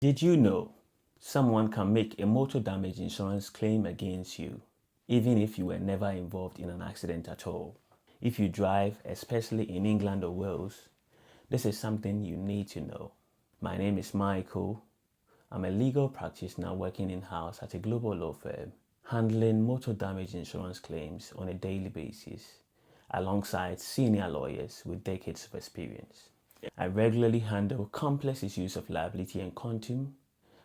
Did you know someone can make a motor damage insurance claim against you even if you were never involved in an accident at all? If you drive, especially in England or Wales, this is something you need to know. My name is Michael. I'm a legal practitioner working in-house at a global law firm, handling motor damage insurance claims on a daily basis, alongside senior lawyers with decades of experience. I regularly handle complex issues of liability and quantum,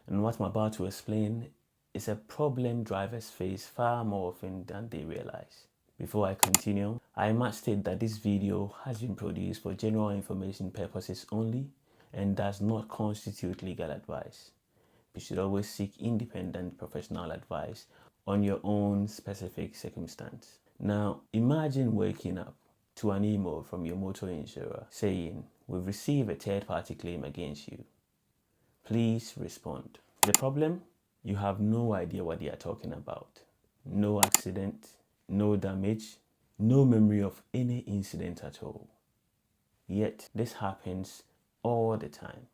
and what I'm about to explain is a problem drivers face far more often than they realize. Before I continue, I must state that this video has been produced for general information purposes only and does not constitute legal advice. You should always seek independent professional advice on your own specific circumstance. Now, imagine waking up to an email from your motor insurer saying, "We've received a third-party claim against you. Please respond." The problem? You have no idea what they are talking about. No accident, no damage, no memory of any incident at all. Yet, this happens all the time.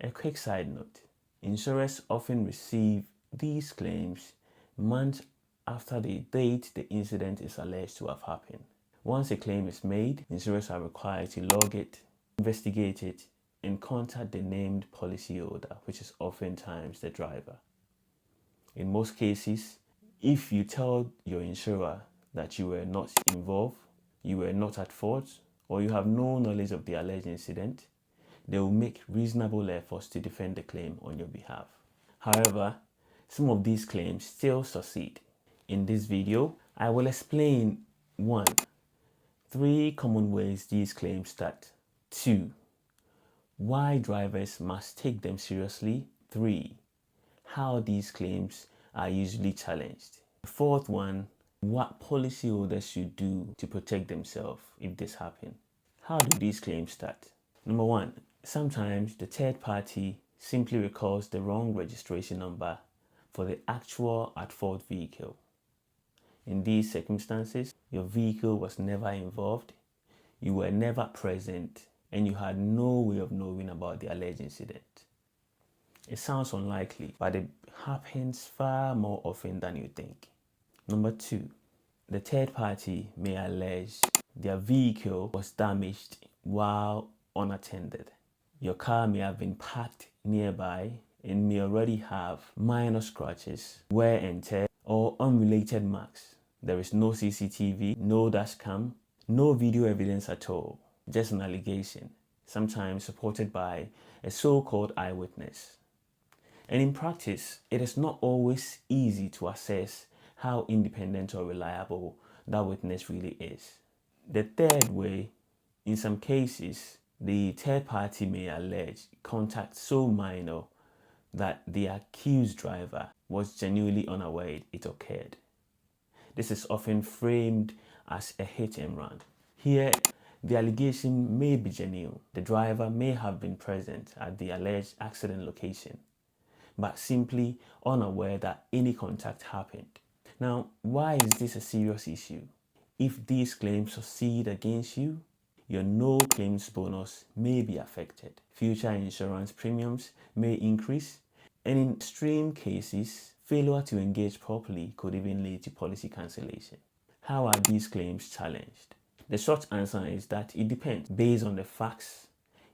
A quick side note. Insurers often receive these claims months after the date the incident is alleged to have happened. Once a claim is made, insurers are required to log it, investigate it, and contact the named policyholder, which is oftentimes the driver. In most cases, if you tell your insurer that you were not involved, you were not at fault, or you have no knowledge of the alleged incident, they will make reasonable efforts to defend the claim on your behalf. However, some of these claims still succeed. In this video, I will explain 1. 3 common ways these claims start. 2. Why drivers must take them seriously. 3. How these claims are usually challenged. The 4th one, what policyholders should do to protect themselves if this happens. How do these claims start? Number 1, sometimes the third party simply recalls the wrong registration number for the actual at-fault vehicle. In these circumstances, your vehicle was never involved, you were never present, and you had no way of knowing about the alleged incident. It sounds unlikely, but it happens far more often than you think. Number 2, the third party may allege their vehicle was damaged while unattended. Your car may have been parked nearby and may already have minor scratches, wear and tear, or unrelated marks. There is no CCTV, no dashcam, no video evidence at all, just an allegation, sometimes supported by a so-called eyewitness. And in practice, it is not always easy to assess how independent or reliable that witness really is. The third way, in some cases, the third party may allege contact so minor that the accused driver was genuinely unaware it occurred. This is often framed as a hit and run. Here, the allegation may be genuine. The driver may have been present at the alleged accident location, but simply unaware that any contact happened. Now, why is this a serious issue? If these claims succeed against you, your no claims bonus may be affected. Future insurance premiums may increase, and in extreme cases, failure to engage properly could even lead to policy cancellation. How are these claims challenged? The short answer is that it depends. Based on the facts,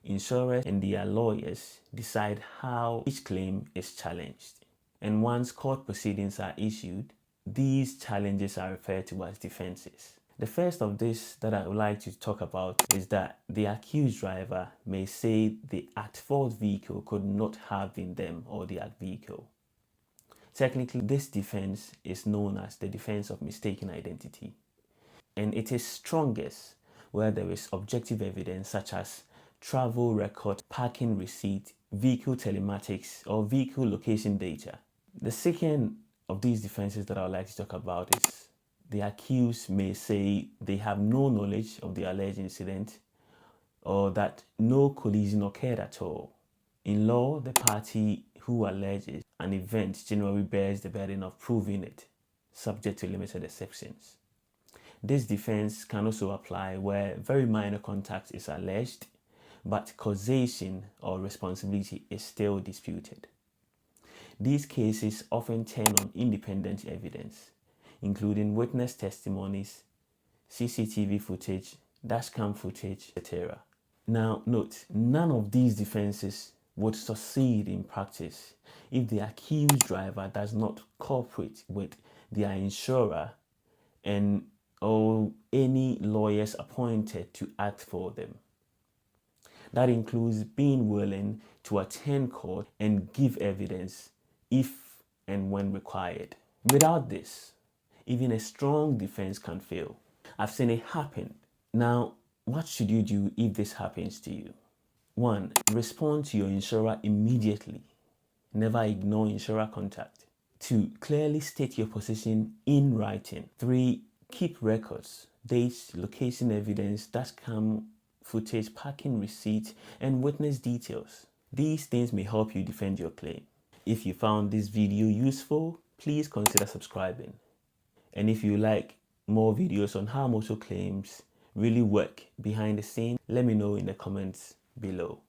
insurers and their lawyers decide how each claim is challenged. And once court proceedings are issued, these challenges are referred to as defenses. The first of this that I would like to talk about is that the accused driver may say the at-fault vehicle could not have been them or the vehicle. Technically, this defense is known as the defense of mistaken identity, and it is strongest where there is objective evidence such as travel record, parking receipt, vehicle telematics, or vehicle location data. The second of these defenses that I would like to talk about is the accused may say they have no knowledge of the alleged incident or that no collision occurred at all. In law, the party who alleges an event generally bears the burden of proving it, subject to limited exceptions. This defense can also apply where very minor contact is alleged, but causation or responsibility is still disputed. These cases often turn on independent evidence, including witness testimonies, CCTV footage, dashcam footage, etc. Now, note, none of these defenses would succeed in practice if the accused driver does not cooperate with their insurer and or any lawyers appointed to act for them. That includes being willing to attend court and give evidence if and when required. Without this, even a strong defense can fail. I've seen it happen. Now, what should you do if this happens to you? 1. Respond to your insurer immediately. Never ignore insurer contact. 2. Clearly state your position in writing. 3. Keep records, dates, location evidence, dashcam footage, parking receipt, and witness details. These things may help you defend your claim. If you found this video useful, please consider subscribing. And if you like more videos on how motor claims really work behind the scene, let me know in the comments below.